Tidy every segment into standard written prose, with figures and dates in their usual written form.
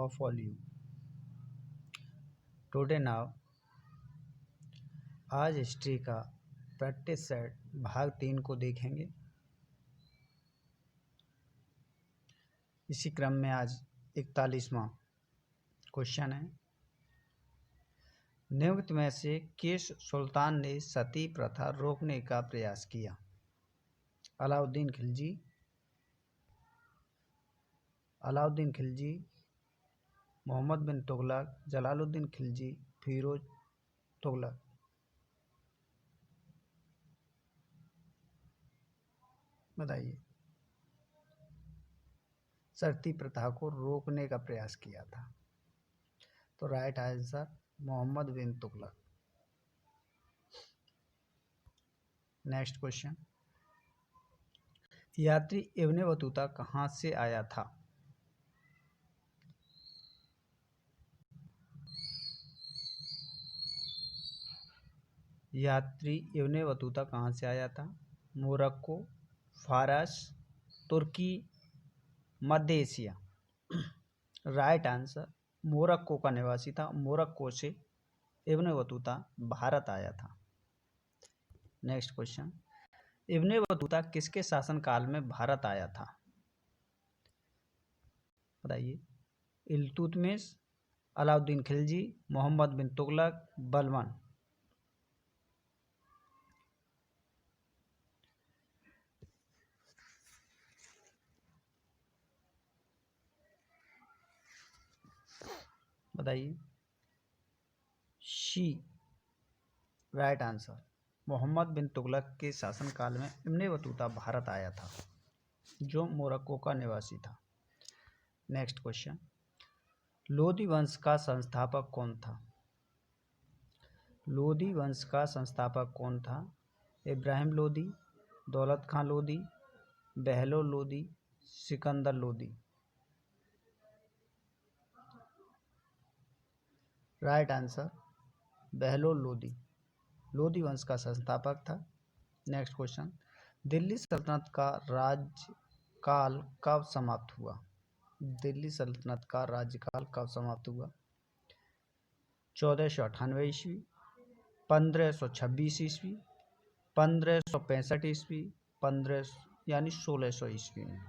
of all you. Today now आज history का practice set भाग 3 को देखेंगे। इसी क्रम में आज 41वां क्वेश्चन है। निम्न में से किस सुल्तान ने सती प्रथा रोकने का प्रयास किया? अलाउद्दीन खिलजी, मोहम्मद बिन तुगलक, जलालुद्दीन खिलजी, फिरोज तुगलक। बताइए। सती प्रथा को रोकने का प्रयास किया था, तो राइट आंसर मोहम्मद बिन तुगलक। नेक्स्ट क्वेश्चन, यात्री इब्न बतूता कहाँ से आया था? यात्री इब्न बतूता कहाँ से आया था? मोरक्को, फारस, तुर्की, मध्य एशिया। राइट आंसर मोरक्को का निवासी था। मोरक्को से इब्न बतूता भारत आया था। नेक्स्ट क्वेश्चन, इब्न बतूता किसके शासनकाल में भारत आया था? बताइए। इल्तुतमिश, अलाउद्दीन खिलजी, मोहम्मद बिन तुगलक, बलबन। बताइए। शी राइट आंसर मोहम्मद बिन तुगलक के शासनकाल में इब्न बतूता भारत आया था, जो मोरक्को का निवासी था। नेक्स्ट क्वेश्चन, लोदी वंश का संस्थापक कौन था? लोदी वंश का संस्थापक कौन था? इब्राहिम लोदी, दौलत खां लोदी, बहलोल लोदी, सिकंदर लोदी। राइट आंसर बहलोल लोदी लोदी वंश का संस्थापक था। नेक्स्ट क्वेश्चन, दिल्ली सल्तनत का राज्यकाल कब समाप्त हुआ? दिल्ली सल्तनत का राज्यकाल कब समाप्त हुआ? 1498 ईस्वी, 1526 ईस्वी, 1565 ईस्वी, 1600 ईस्वी में।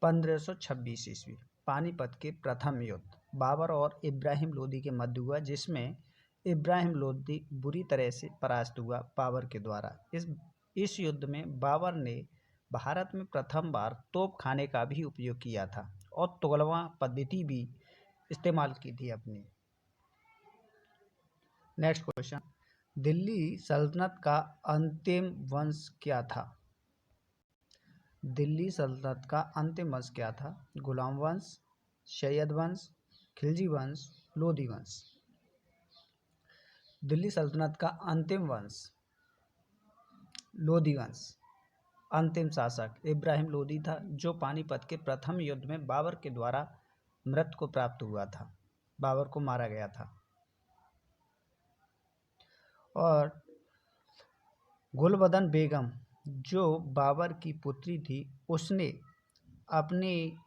1526 ईस्वी। पानीपत के प्रथम युद्ध बाबर और इब्राहिम लोदी के मध्य हुआ, जिसमें इब्राहिम लोदी बुरी तरह से परास्त हुआ बाबर के द्वारा। इस युद्ध में बाबर ने भारत में प्रथम बार तोप खाने का भी उपयोग किया था और तुगलवा पद्धति भी इस्तेमाल की थी अपनी। नेक्स्ट क्वेश्चन, दिल्ली सल्तनत का अंतिम वंश क्या था? दिल्ली सल्तनत का अंतिम वंश क्या था? गुलाम वंश, सैयद वंश, खिलजी वंश, लोदी वंश। दिल्ली सल्तनत का अंतिम वंश लोदी वंश। अंतिम शासक इब्राहिम लोदी था, जो पानीपत के प्रथम युद्ध में बाबर के द्वारा मृत्यु को प्राप्त हुआ था। बाबर को मारा गया था। और गुलबदन बेगम, जो बाबर की पुत्री थी, उसने अपनी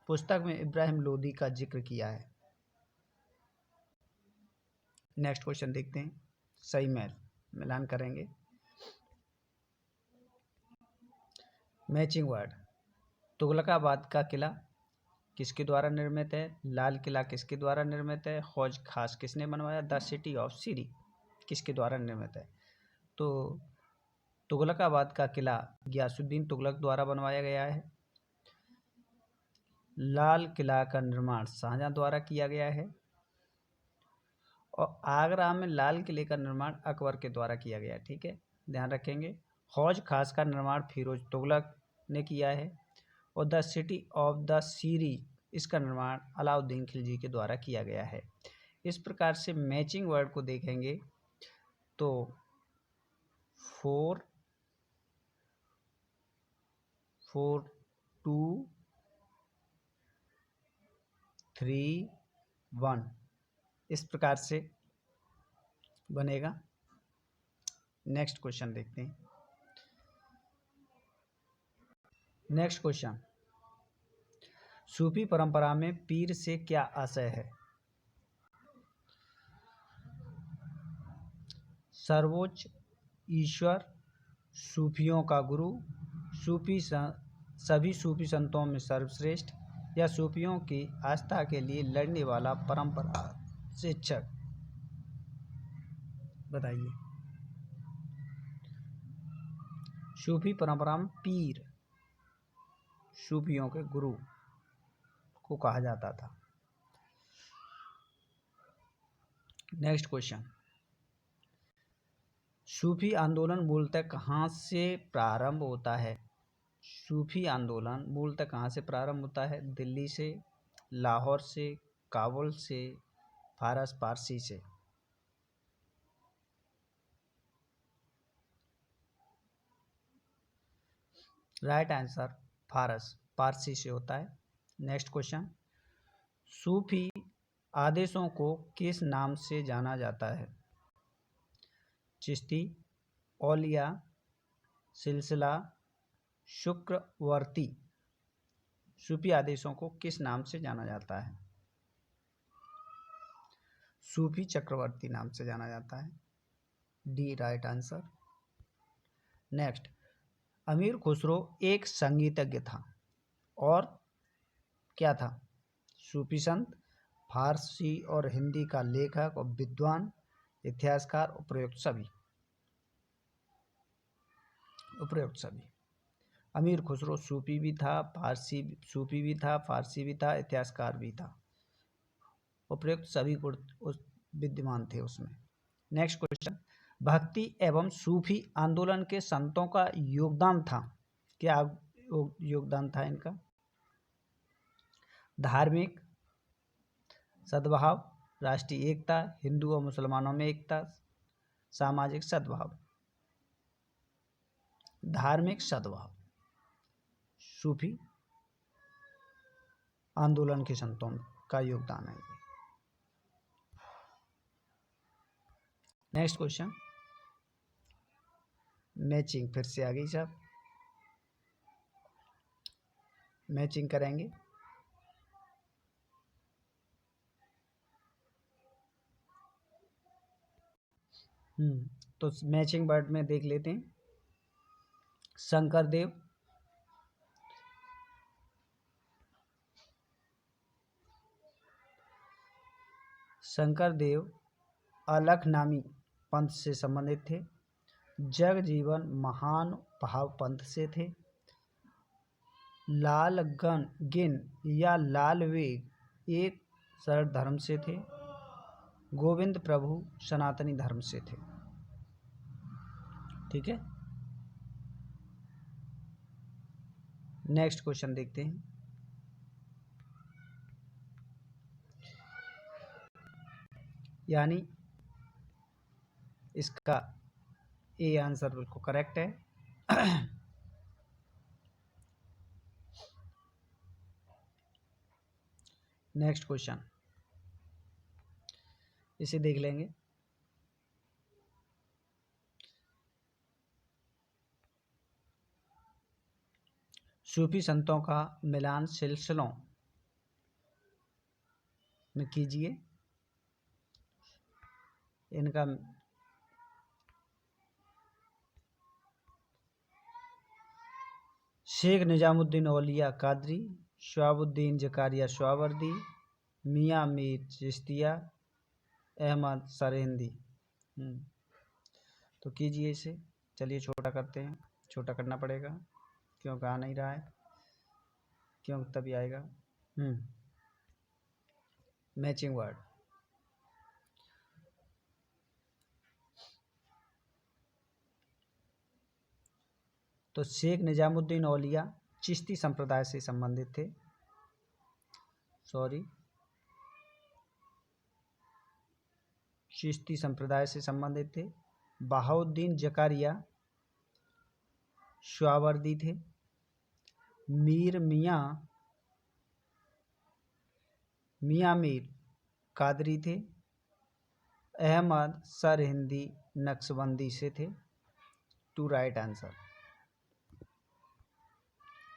पुस्तक में इब्राहिम लोदी का जिक्र किया है। नेक्स्ट क्वेश्चन देखते हैं। सही मिलान करेंगे। मैचिंग वर्ड, तुगलकाबाद का किला किसके द्वारा निर्मित है? लाल किला किसके द्वारा निर्मित है? हौज खास किसने बनवाया? द सिटी ऑफ सीरी किसके द्वारा निर्मित है? तो तुगलकाबाद का किला गियासुद्दीन तुगलक द्वारा बनवाया गया है। लाल किला का निर्माण शाहजहां द्वारा किया गया है। और आगरा में लाल किले का निर्माण अकबर के द्वारा किया गया। ठीक है, ध्यान रखेंगे। हौज खास का निर्माण फिरोज तुगलक ने किया है। और द सिटी ऑफ द सीरी, इसका निर्माण अलाउद्दीन खिलजी के द्वारा किया गया है। इस प्रकार से मैचिंग वर्ड को देखेंगे तो 4, 2, 3, 1 इस प्रकार से बनेगा। नेक्स्ट क्वेश्चन देखते हैं। नेक्स्ट क्वेश्चन, सूफी परंपरा में पीर से क्या आशय है? सर्वोच्च ईश्वर, सूफियों का गुरु, सभी सूफी संतों में सर्वश्रेष्ठ, या सूफियों की आस्था के लिए लड़ने वाला परंपरा शिक्षक। बताइए। सूफी परंपरा में पीर, सूफियों के गुरु को कहा जाता था। नेक्स्ट क्वेश्चन, सूफी आंदोलन मूलतः कहाँ से प्रारंभ होता है? सूफी आंदोलन मूलतः कहाँ से प्रारंभ होता है? दिल्ली से, लाहौर से, काबुल से, फारस पारसी से। राइट आंसर फारस पारसी से होता है। नेक्स्ट क्वेश्चन, सूफी आदेशों को किस नाम से जाना जाता है? चिश्ती, औलिया, सिलसिला, शुक्रवर्ती। सूफी आदेशों को किस नाम से जाना जाता है? सूफी चक्रवर्ती नाम से जाना जाता है। D right answer. नेक्स्ट, अमीर खुसरो एक संगीतज्ञ था और क्या था? सूफी संत, फारसी और हिंदी का लेखक और विद्वान, इतिहासकार, उपरोक्त सभी। उपरोक्त सभी। अमीर खुसरो सूफी भी था, सूफी भी था, फारसी भी था, इतिहासकार भी था। उपरोक्त सभी गुण विद्यमान थे उसमें। नेक्स्ट क्वेश्चन, भक्ति एवं सूफी आंदोलन के संतों का योगदान था। क्या योगदान था इनका? धार्मिक सद्भाव, राष्ट्रीय एकता, हिंदू और मुसलमानों में एकता, सामाजिक सद्भाव। धार्मिक सद्भाव सूफी आंदोलन के संतों का योगदान है। नेक्स्ट क्वेश्चन, मैचिंग फिर से आ गई साहब, मैचिंग करेंगे। तो मैचिंग वर्ड में देख लेते हैं। शंकरदेव, शंकरदेव अलखनामी पंथ से संबंधित थे। जगजीवन महान भाव पंथ से थे। लालगिन या लालवेग एक सरल धर्म से थे। गोविंद प्रभु सनातनी धर्म से थे। ठीक है, नेक्स्ट क्वेश्चन देखते हैं। यानी इसका ए आंसर बिल्कुल करेक्ट है। नेक्स्ट क्वेश्चन, इसे देख लेंगे। सूफी संतों का मिलान सिलसिलों में कीजिए। इनका शेख निजामुद्दीन औलिया कादरी, शहाबुद्दीन जकारिया शहावर्दी, मियाँ मीर चिश्तिया, अहमद सरहिंदी। तो कीजिए इसे। चलिए छोटा करते हैं, छोटा करना पड़ेगा क्योंकि आ नहीं रहा है, क्यों तभी आएगा। मैचिंग वर्ड, तो शेख निजामुद्दीन औलिया चिश्ती संप्रदाय से संबंधित थे। चिश्ती संप्रदाय से संबंधित थे। बहाउद्दीन जकारिया शहावर्दी थे। मियाँ मीर कादरी थे। अहमद सरहिंदी नक्शबंदी से थे। Two right answer.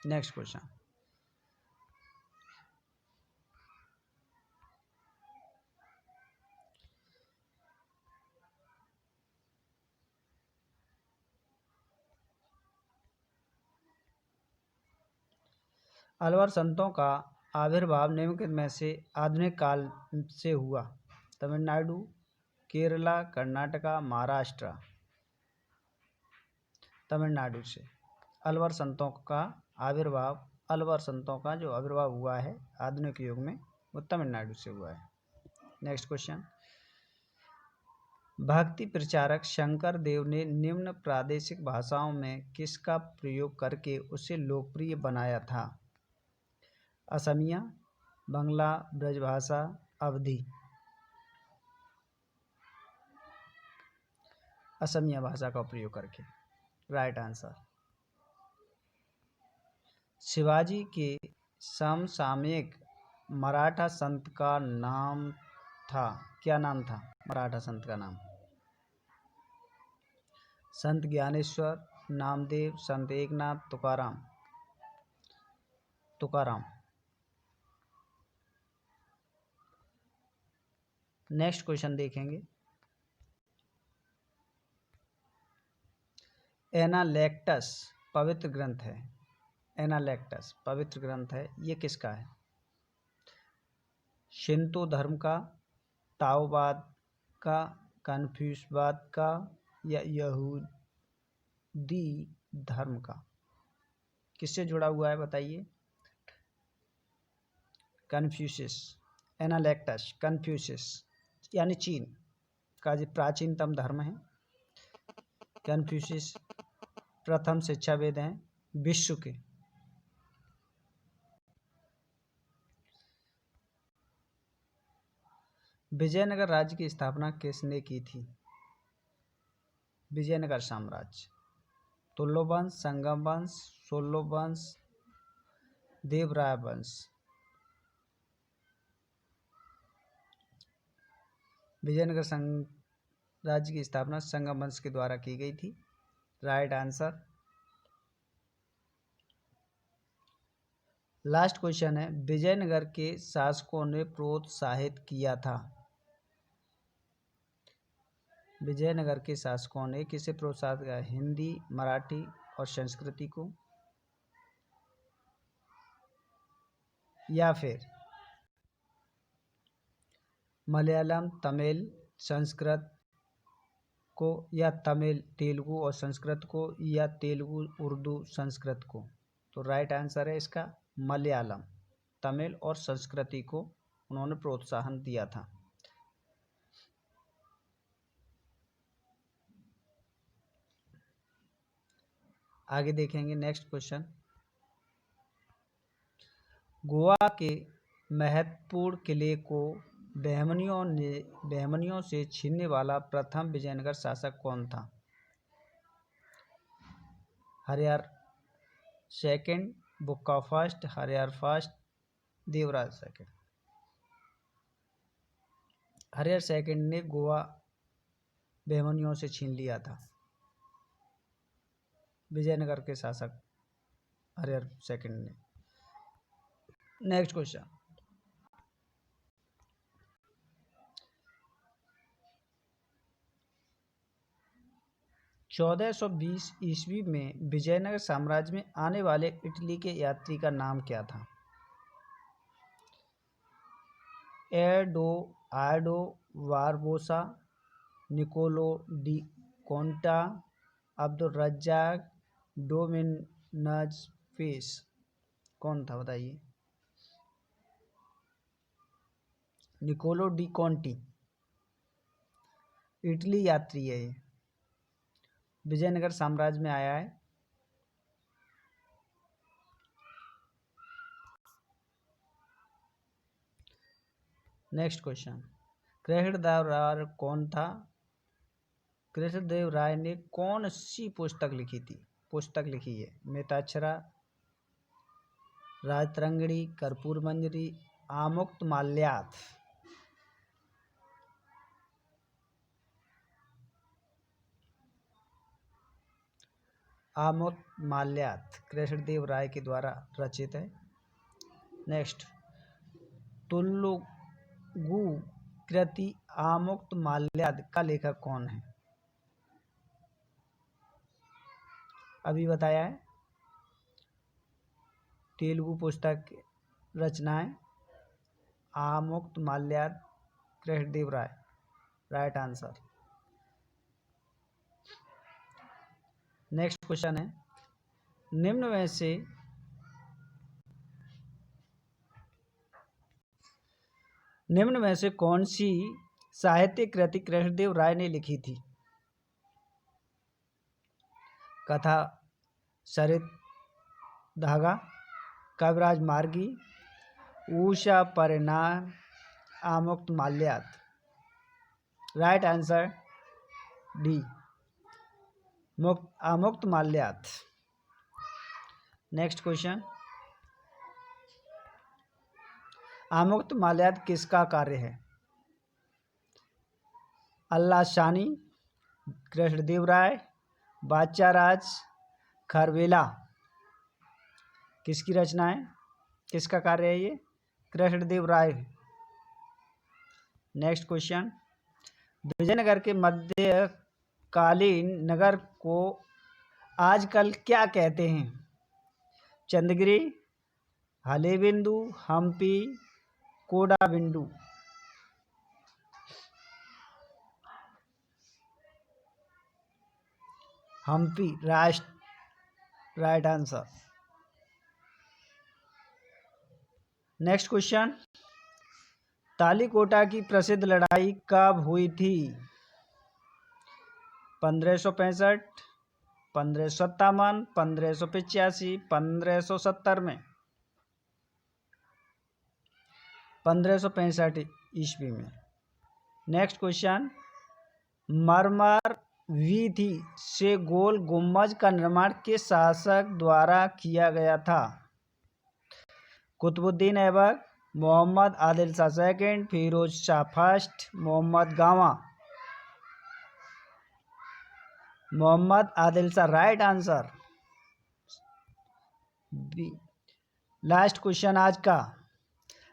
Next question, Alvar संतों का आविर्भाव निम्नलिखित में से आधुनिक काल से हुआ? तमिलनाडु, केरला, कर्नाटका, महाराष्ट्र। तमिलनाडु से अलवर संतों का जो आविर्भाव हुआ है आधुनिक युग में, वो तमिलनाडु से हुआ है। नेक्स्ट क्वेश्चन, भक्ति प्रचारक शंकर देव ने निम्न प्रादेशिक भाषाओं में किसका प्रयोग करके उसे लोकप्रिय बनाया था? असमिया, बंगला, ब्रजभाषा, अवधी। असमिया भाषा का प्रयोग करके, राइट आंसर। शिवाजी के समसामयिक मराठा संत का नाम था, क्या नाम था मराठा संत का नाम? संत ज्ञानेश्वर, नामदेव, संत एकनाथ, तुकाराम। नेक्स्ट क्वेश्चन देखेंगे, एनालेक्टस पवित्र ग्रंथ है। एनालेक्टस पवित्र ग्रंथ है, ये किसका है? शिंतो धर्म का, ताओवाद का, कन्फ्यूशवाद का, या यहूदी धर्म का? किससे जुड़ा हुआ है बताइए? कन्फ्यूशियस। एनालेक्टस कन्फ्यूशियस यानी चीन का जो प्राचीनतम धर्म है। कन्फ्यूशियस प्रथम शिक्षाविद हैं विश्व के। विजयनगर राज्य की स्थापना किसने की थी? विजयनगर साम्राज्य। तुल्लो वंश, संगम वंश, सोल्लो वंश, देवराय वंश। विजयनगर राज्य की स्थापना संगम वंश के द्वारा की गई थी, राइट आंसर। लास्ट क्वेश्चन है, विजयनगर के शासकों ने प्रोत्साहित किया था? विजयनगर के शासकों ने किसे प्रोत्साहित किया? हिंदी, मराठी और संस्कृति को, या फिर मलयालम, तमिल, संस्कृत को, या तमिल, तेलुगु और संस्कृत को, या तेलुगु, उर्दू, संस्कृत को? तो राइट आंसर है इसका मलयालम, तमिल और संस्कृति को उन्होंने प्रोत्साहन दिया था। आगे देखेंगे नेक्स्ट क्वेश्चन, गोवा के महत्वपूर्ण किले को बहमनियों से छीनने वाला प्रथम विजयनगर शासक कौन था? Harihara second, Bukka first, Harihara first, Devaraj second. Harihara second ने गोवा बहमनियों से छीन लिया था। विजयनगर के शासक हरिहर सेकंड ने। नेक्स्ट क्वेश्चन, (1420 ईस्वी में विजयनगर साम्राज्य में आने वाले इटली के यात्री का नाम क्या था? Eduardo Barbosa, Nicolo de Conti, Abdul Razzaq, Domingos Paes. कौन था बताइए? निकोलो डी कोंटी इटली यात्री है, ये विजयनगर साम्राज्य में आया है। नेक्स्ट क्वेश्चन, कृष्णदेव राय कौन था? कृष्णदेव राय ने कौन सी पुस्तक लिखी है? मिताक्षरा, राजतरंगिणी, कर्पूर मंजरी, आमुक्त माल्यार्थ। आमुक्त माल्यार्थ कृष्णदेव राय के द्वारा रचित है। नेक्स्ट, तेलुगु कृति आमुक्त माल्यार्थ का लेखक कौन है? अभी बताया है। तेलुगु पुस्तक रचनाएं Amuktamalyada Krishnadevaraya. Right answer. Next question है, निम्न में से कौन सी साहित्य कृति कृष्णदेव राय ने लिखी थी? कथा सरित धागा, कविराज मार्गी, Usha Parinayam, Amuktamalyada. Right answer D, Amuktamalyada. Next question, Amuktamalyada किसका कार्य है? अल्लाह शानी, कृष्णदेव राय, बादशाह राज, खरवेला। किसकी रचना है, किसका कार्य है ये? कृष्णदेव राय। नेक्स्ट क्वेश्चन, विजयनगर के मध्यकालीन नगर को आजकल क्या कहते हैं? Chandragiri, Halebidu, Hampi, Kodabindu. Hampi right answer. Next question, Talikota की प्रसिद्ध लड़ाई कब हुई थी? 1565, 1557, 1585, 1570 में? 1565 ईस्वी में। नेक्स्ट क्वेश्चन, मरमर वीथी से गोल गुम्बज का निर्माण किस शासक द्वारा किया गया था? Qutubuddin Aibak, Mohammad Adil Shah second, Firoz Shah first, Mohammad Gama. Mohammad Adil Shah. Right answer. Last question आज का,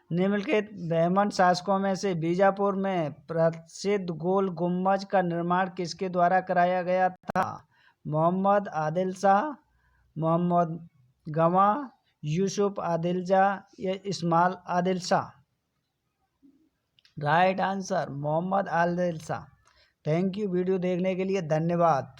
निम्नलिखित ब्राह्मण शासकों में से बीजापुर में प्रसिद्ध गोल गुम्बज का निर्माण किसके द्वारा कराया गया था? मोहम्मद आदिल शाह, मोहम्मद गवा, यूसुफ आदिल शाह या Ismail Adil Shah. Right answer Mohammad Adil Shah. Thank you video देखने के लिए, धन्यवाद।